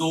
2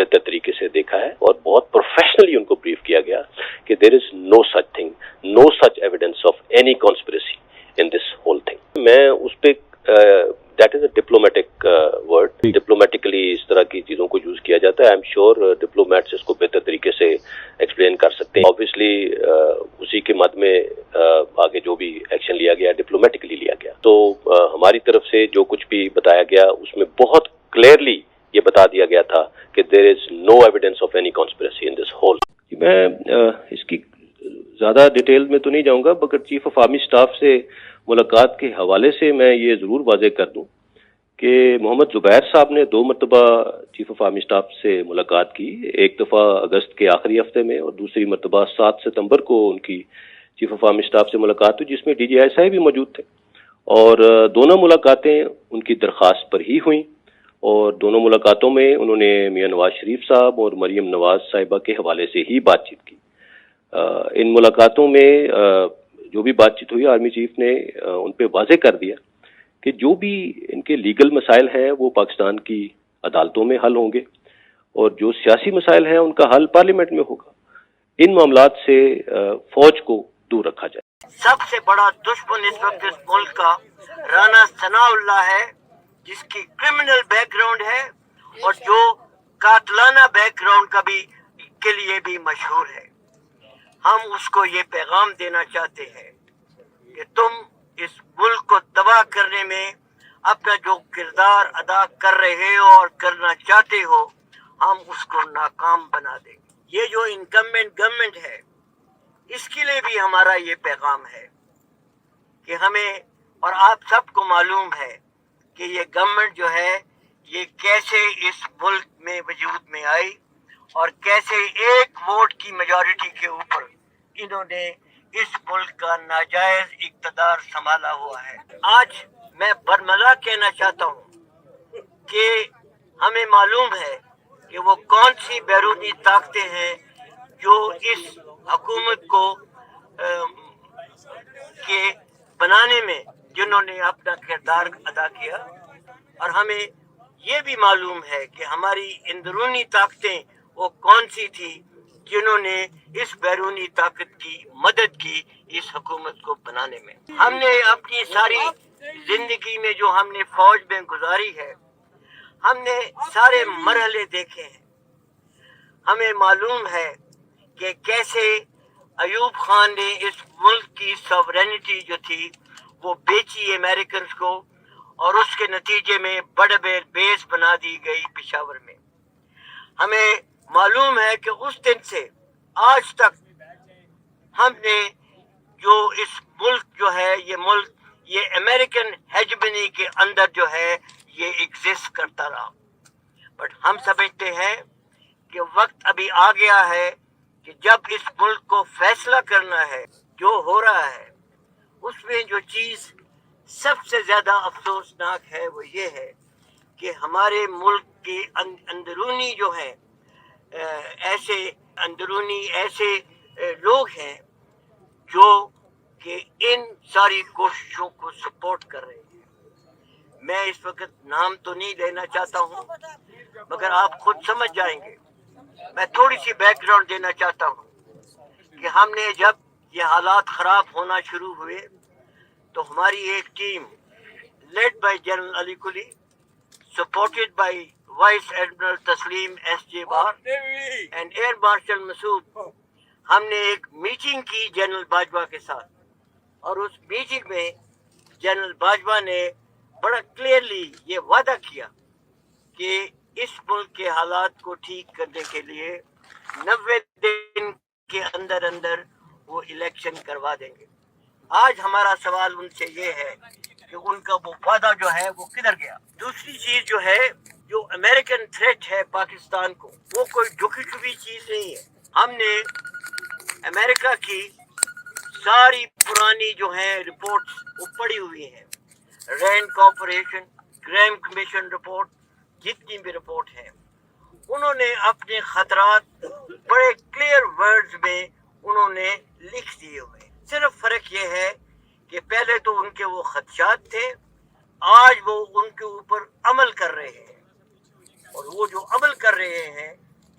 بہتر طریقے سے دیکھا ہے اور بہت پروفیشنلی ان کو بریف کیا گیا کہ there is no such thing, no such evidence of any conspiracy in this whole thing. میں اس پہ that is a diplomatic word, diplomatically اس طرح کی چیزوں کو یوز کیا جاتا ہے. آئی ایم شیور ڈپلومیٹس اس کو بہتر طریقے سے ایکسپلین کر سکتے ہیں. آبویسلی اسی کے مد میں آگے جو بھی ایکشن لیا گیا ڈپلومیٹکلی لیا گیا. تو ہماری طرف سے جو کچھ بھی بتایا گیا اس میں بہت کلیئرلی یہ بتا دیا گیا تھا کہ there is no evidence of any conspiracy in this whole. میں اس کی زیادہ ڈیٹیل میں تو نہیں جاؤں گا, مگر چیف آف آرمی اسٹاف سے ملاقات کے حوالے سے میں یہ ضرور واضح کر دوں کہ محمد زبیر صاحب نے 2 مرتبہ چیف آف آرمی اسٹاف سے ملاقات کی. ایک دفعہ اگست کے آخری ہفتے میں اور دوسری مرتبہ 7 ستمبر کو ان کی چیف آف آرمی اسٹاف سے ملاقات ہوئی, جس میں ڈی جی آئی صاحب بھی موجود تھے. اور دونوں ملاقاتیں ان کی درخواست پر ہی ہوئیں, اور دونوں ملاقاتوں میں انہوں نے میاں نواز شریف صاحب اور مریم نواز صاحبہ کے حوالے سے ہی بات چیت کی. ان ملاقاتوں میں جو بھی بات چیت ہوئی, آرمی چیف نے ان پہ واضح کر دیا کہ جو بھی ان کے لیگل مسائل ہیں وہ پاکستان کی عدالتوں میں حل ہوں گے, اور جو سیاسی مسائل ہیں ان کا حل پارلیمنٹ میں ہوگا. ان معاملات سے فوج کو دور رکھا جائے. سب سے بڑا دشمن اس وقت اس ملک کا رانا ثناء اللہ ہے, جس کی کرمنل بیک گراؤنڈ ہے اور جو قاتلانہ بیک گراؤنڈ کا بھی کے لیے بھی مشہور ہے. ہم اس کو یہ پیغام دینا چاہتے ہیں کہ تم اس ملک کو تباہ کرنے میں اپنا جو کردار ادا کر رہے ہو اور کرنا چاہتے ہو, ہم اس کو ناکام بنا دیں گے. یہ جو انکمبنٹ گورنمنٹ ہے, اس کے لیے بھی ہمارا یہ پیغام ہے کہ ہمیں, اور آپ سب کو معلوم ہے کہ یہ گورنمنٹ جو ہے یہ کیسے اس ملک میں وجود میں آئی اور کیسے ایک ووٹ کی میجورٹی کے اوپر انہوں نے اس ملک کا ناجائز اقتدار سنبھالا ہوا ہے. آج میں برملا کہنا چاہتا ہوں کہ ہمیں معلوم ہے کہ وہ کون سی بیرونی طاقتیں ہیں جو اس حکومت کو کے بنانے میں جنہوں نے اپنا کردار ادا کیا, اور ہمیں یہ بھی معلوم ہے کہ ہماری اندرونی طاقتیں وہ کون سی تھی جنہوں نے اس بیرونی طاقت کی مدد کی اس حکومت کو بنانے میں. ہم نے اپنی ساری زندگی میں جو ہم نے فوج میں گزاری ہے, ہم نے سارے مرحلے دیکھے ہیں. ہمیں معلوم ہے کہ کیسے ایوب خان نے اس ملک کی سوورینٹی جو تھی وہ بیچی امریکنز کو, اور اس کے نتیجے میں بڑے بیس بنا دی گئی پشاور میں. ہمیں معلوم ہے کہ اس دن سے آج تک ہم نے جو اس ملک جو ہے یہ ملک یہ امریکن ہیجمنی کے اندر جو ہے یہ ایگزسٹ کرتا رہا. بٹ ہم سمجھتے ہیں کہ وقت ابھی آ گیا ہے کہ جب اس ملک کو فیصلہ کرنا ہے. جو ہو رہا ہے اس میں جو چیز سب سے زیادہ افسوسناک ہے وہ یہ ہے کہ ہمارے ملک کے اندرونی جو ہیں ایسے لوگ ہیں جو کہ ان ساری کوششوں کو سپورٹ کر رہے ہیں. میں اس وقت نام تو نہیں لینا چاہتا ہوں, مگر آپ خود سمجھ جائیں گے. میں تھوڑی سی بیک گراؤنڈ دینا چاہتا ہوں کہ ہم نے جب یہ حالات خراب ہونا شروع ہوئے تو ہماری ایک team led by general Ali Kuli, supported by vice admiral Tasleem S J بار اینڈ ایئر مارشل مسعود, ہم نے ایک میٹنگ کی جنرل باجوہ کے ساتھ, اور اس میٹنگ میں جنرل باجوہ نے بڑا کلیئرلی یہ وعدہ کیا کہ اس ملک کے حالات کو ٹھیک کرنے کے لیے 90 دن کے اندر اندر وہ الیکشن کروا دیں گے. آج ہمارا سوال ان سے یہ ہے کہ ان کا وہ وعدہ جو ہے وہ کدھر گیا. دوسری چیز جو ہے, جو امریکن تھریٹ ہے پاکستان کو, وہ کوئی ڈھکی چھپی چیز نہیں ہے. ہم نے امریکہ کی ساری پرانی جو ہیں رپورٹس وہ پڑھی ہوئی ہیں, رینڈ کارپوریشن, گریم کمیشن رپورٹ, جتنی بھی رپورٹ ہے, انہوں نے اپنے خطرات بڑے کلیئر ورڈز میں انہوں نے لکھ دیے ہوئے. صرف فرق یہ ہے کہ پہلے تو ان کے وہ خدشات تھے, آج وہ ان کے اوپر عمل کر رہے ہیں, اور وہ جو عمل کر رہے ہیں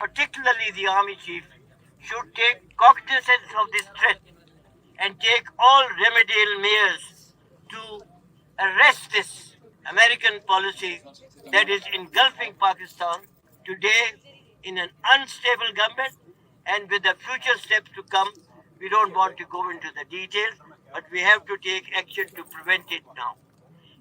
particularly the army chief, should take cognizance of this threat and take all remedial measures to arrest this American policy that is engulfing Pakistan today in an unstable government, and with the future steps to come. We don't want to go into the details, but we have to take action to prevent it now.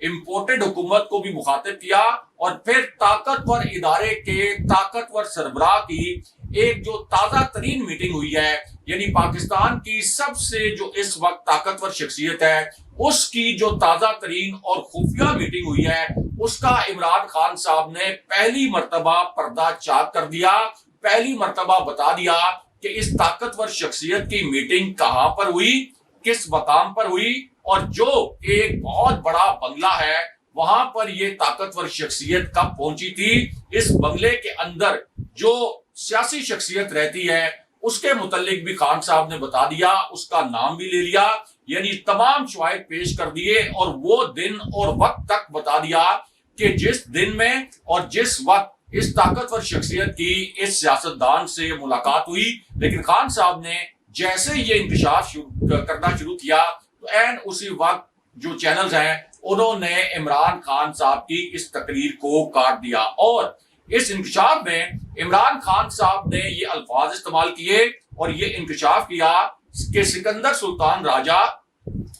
Imported حکومت کو بھی مخاطب کیا اور پھر طاقتور ادارے کے طاقتور سربراہ کی ایک جو تازہ ترین میٹنگ ہوئی ہے، یعنی پاکستان کی سب سے جو اس وقت طاقتور شخصیت ہے اس کی جو تازہ ترین اور خفیہ میٹنگ ہوئی ہے، اس کا عمران خان صاحب نے پہلی مرتبہ پردہ چاک کر دیا، پہلی مرتبہ بتا دیا کہ اس طاقتور شخصیت کی میٹنگ کہاں پر ہوئی، کس مقام پر ہوئی، اور جو ایک بہت بڑا بنگلہ ہے وہاں پر یہ طاقتور شخصیت کب پہنچی تھی۔ اس بنگلے کے اندر جو سیاسی شخصیت رہتی ہے اس کے متعلق بھی خان صاحب نے بتا دیا، اس کا نام بھی لے لیا، یعنی تمام شواہد پیش کر دیے اور وہ دن اور وقت تک بتا دیا کہ جس دن میں اور جس وقت اس طاقتور شخصیت کی اس سیاستدان سے ملاقات ہوئی۔ لیکن خان صاحب نے جیسے یہ انکشاف کرنا شروع کیا تو عین اسی وقت جو چینلز ہیں انہوں نے عمران خان صاحب کی اس تقریر کو کاٹ دیا، اور اس انکشاف میں عمران خان صاحب نے یہ الفاظ استعمال کیے اور یہ انکشاف کیا کہ سکندر سلطان راجہ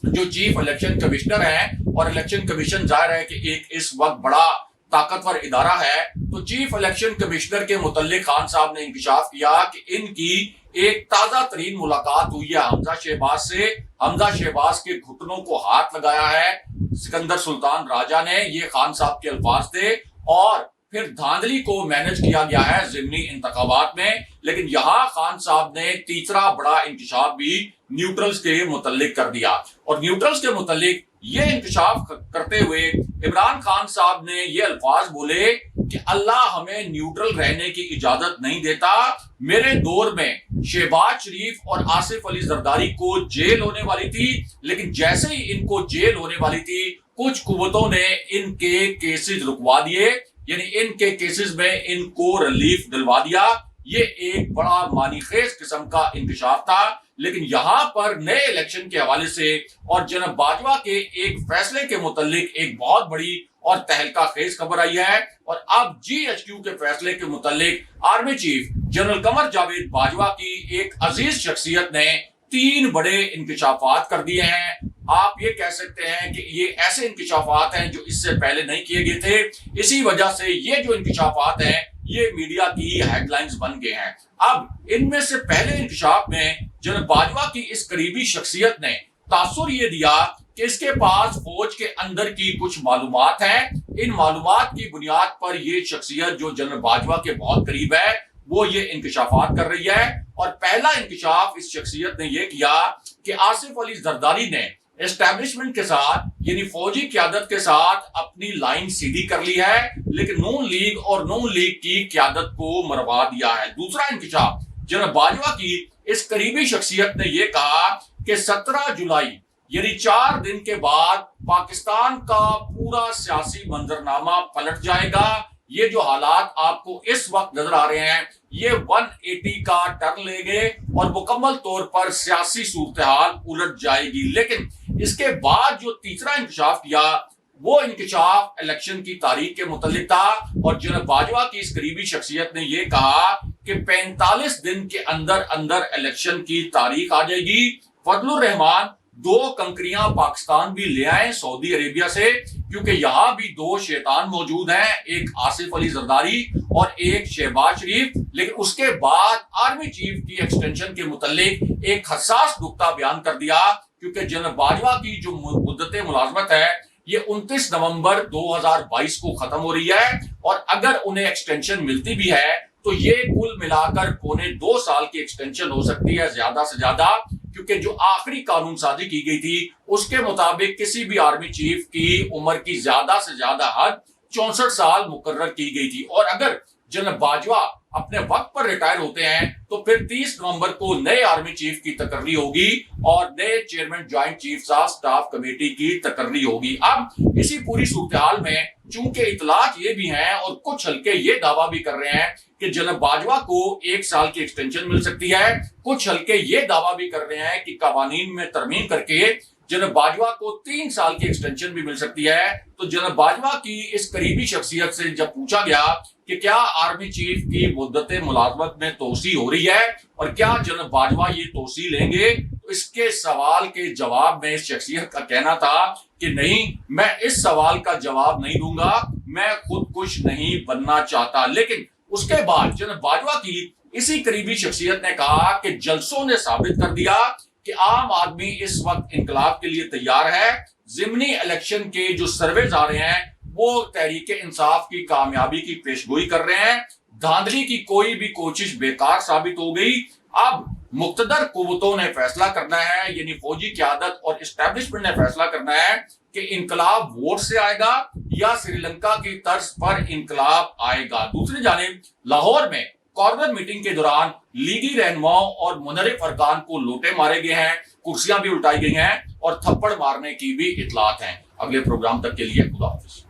جو چیف الیکشن کمشنر ہیں، اور الیکشن کمیشن ظاہر ہے کہ ایک اس وقت بڑا طاقتور ادارہ ہے، تو چیف الیکشن کمشنر کے متعلق خان صاحب نے انکشاف کیا کہ ان کی ایک تازہ ترین ملاقات ہوئی ہے حمزہ شہباز سے، حمزہ شہباز کے گھٹنوں کو ہاتھ لگایا ہے سکندر سلطان راجہ نے، یہ خان صاحب کے الفاظ تھے، اور پھر دھاندلی کو مینج کیا گیا ہے ضمنی انتخابات میں۔ لیکن یہاں خان صاحب نے تیسرا بڑا انکشاف بھی نیوٹرلز کے متعلق کر دیا، اور نیوٹرلز کے متعلق یہ انکشاف کرتے ہوئے عمران خان صاحب نے یہ الفاظ بولے کہ اللہ ہمیں نیوٹرل رہنے کی اجازت نہیں دیتا۔ میرے دور میں شہباز شریف اور آصف علی زرداری کو جیل ہونے والی تھی، لیکن جیسے ہی ان کو جیل ہونے والی تھی کچھ قوتوں نے ان کے کیسز رکوا دیے، یعنی ان کے کیسز میں ان کو ریلیف دلوا دیا۔ یہ ایک بڑا معنی خیز قسم کا انکشاف تھا۔ لیکن یہاں پر نئے الیکشن کے حوالے سے اور جناب باجوہ کے ایک فیصلے کے متعلق ایک بہت بڑی اور تہلکہ خیز خبر آئی ہے، اور اب جی ایچ کیو کے فیصلے کے متعلق army chief general Qamar Javed Bajwa کی ایک عزیز شخصیت نے 3 بڑے انکشافات کر دیے ہیں۔ آپ یہ کہہ سکتے ہیں کہ یہ ایسے انکشافات ہیں جو اس سے پہلے نہیں کیے گئے تھے، اسی وجہ سے یہ جو انکشافات ہیں یہ میڈیا کی ہیڈ لائنز بن گئے ہیں۔ اب ان میں سے پہلے انکشاف میں جناب باجوہ کی اس قریبی شخصیت نے تاثر یہ دیا کہ اس کے پاس فوج کے اندر کی کچھ معلومات ہیں، ان معلومات کی بنیاد پر یہ شخصیت جو جنرل باجوہ کے بہت قریب ہے وہ یہ انکشافات کر رہی ہے۔ اور پہلا انکشاف اس شخصیت نے یہ کیا کہ آصف علی زرداری نے اسٹیبلشمنٹ کے ساتھ یعنی فوجی قیادت کے ساتھ اپنی لائن سیدھی کر لی ہے، لیکن نون لیگ اور نون لیگ کی قیادت کو مروا دیا ہے۔ دوسرا انکشاف جناب باجوہ کی اس قریبی شخصیت نے یہ کہا کہ 17 جولائی یعنی 4 دن کے بعد پاکستان کا پورا سیاسی منظرنامہ پلٹ جائے گا۔ یہ جو حالات آپ کو اس وقت نظر آ رہے ہیں یہ 180 کا ٹرن لے گے اور مکمل طور پر سیاسی صورتحال الٹ جائے گی۔ لیکن اس کے بعد جو تیسرا انکشاف کیا وہ انکشاف الیکشن کی تاریخ کے متعلق تھا، اور جناب باجوہ کی اس قریبی شخصیت نے یہ کہا کہ 45 دن کے اندر اندر الیکشن کی تاریخ آ جائے گی۔ فضل الرحمان 2 کنکریاں پاکستان بھی لے آئے سعودی عربیہ سے، کیونکہ یہاں بھی 2 شیطان موجود ہیں، ایک آصف علی زرداری اور ایک شہباز شریف۔ لیکن اس کے بعد آرمی چیف کی ایکسٹینشن کے متعلق ایک حساس نقطہ بیان کر دیا، کیونکہ جناب باجوہ کی جو مدت ملازمت ہے یہ 29 نومبر 2022 کو ختم ہو رہی ہے، اور اگر انہیں ایکسٹینشن ملتی بھی ہے تو یہ کل ملا کر 2.25 سال کی ایکسٹینشن ہو سکتی ہے زیادہ سے زیادہ، کیونکہ جو آخری قانون سازی کی گئی تھی اس کے مطابق کسی بھی آرمی چیف کی عمر کی زیادہ سے زیادہ حد 64 سال مقرر کی گئی تھی، اور اگر جناب باجوہ اپنے وقت پر ریٹائر ہوتے ہیں تو پھر 30 نومبر کو نئے آرمی چیف کی تقرری ہوگی اور نئے chairman joint chief of staff committee کی تقرری ہوگی۔ اب اسی پوری صورتحال میں چونکہ اطلاعات یہ بھی ہیں اور کچھ حلقے یہ دعویٰ بھی کر رہے ہیں کہ جناب باجوہ کو 1 سال کی ایکسٹینشن مل سکتی ہے، کچھ حلقے یہ دعویٰ بھی کر رہے ہیں کہ قوانین میں ترمیم کر کے جناب باجوہ کو 3 سال کی ایکسٹینشن بھی مل سکتی ہے۔ تو جناب باجوہ کی اس قریبی شخصیت سے جب پوچھا گیا کہ کیا آرمی چیف کی مدت ملازمت میں توسیع ہو رہی ہے اور کیا جناب باجوہ یہ توسیع لیں گے، تو اس کے سوال کے جواب میں اس شخصیت کا کہنا تھا کہ نہیں، میں اس سوال کا جواب نہیں دوں گا، میں خود کچھ نہیں بننا چاہتا۔ لیکن اس کے بعد جناب باجوہ کی اسی قریبی شخصیت نے کہا کہ جلسوں نے ثابت کر دیا کہ عام آدمی اس وقت انقلاب کے لیے تیار ہے۔ ضمنی الیکشن کے جو سرویز آ رہے ہیں وہ تحریک انصاف کی کامیابی کی پیشگوئی کر رہے ہیں۔ دھاندلی کی کوئی بھی کوشش بیکار ثابت ہو گئی۔ اب مقتدر قوتوں نے فیصلہ کرنا ہے، یعنی فوجی قیادت اور اسٹیبلشمنٹ نے فیصلہ کرنا ہے کہ انقلاب ووٹ سے آئے گا یا سری لنکا کی طرز پر انقلاب آئے گا۔ دوسری جانب لاہور میں کارنر میٹنگ کے دوران لیگی رہنماؤں اور منحرف ارکان کو لوٹے مارے گئے ہیں، کرسیاں بھی الٹائی گئی ہیں اور تھپڑ مارنے کی بھی اطلاعات ہیں۔ اگلے پروگرام تک کے لیے خدا حافظ۔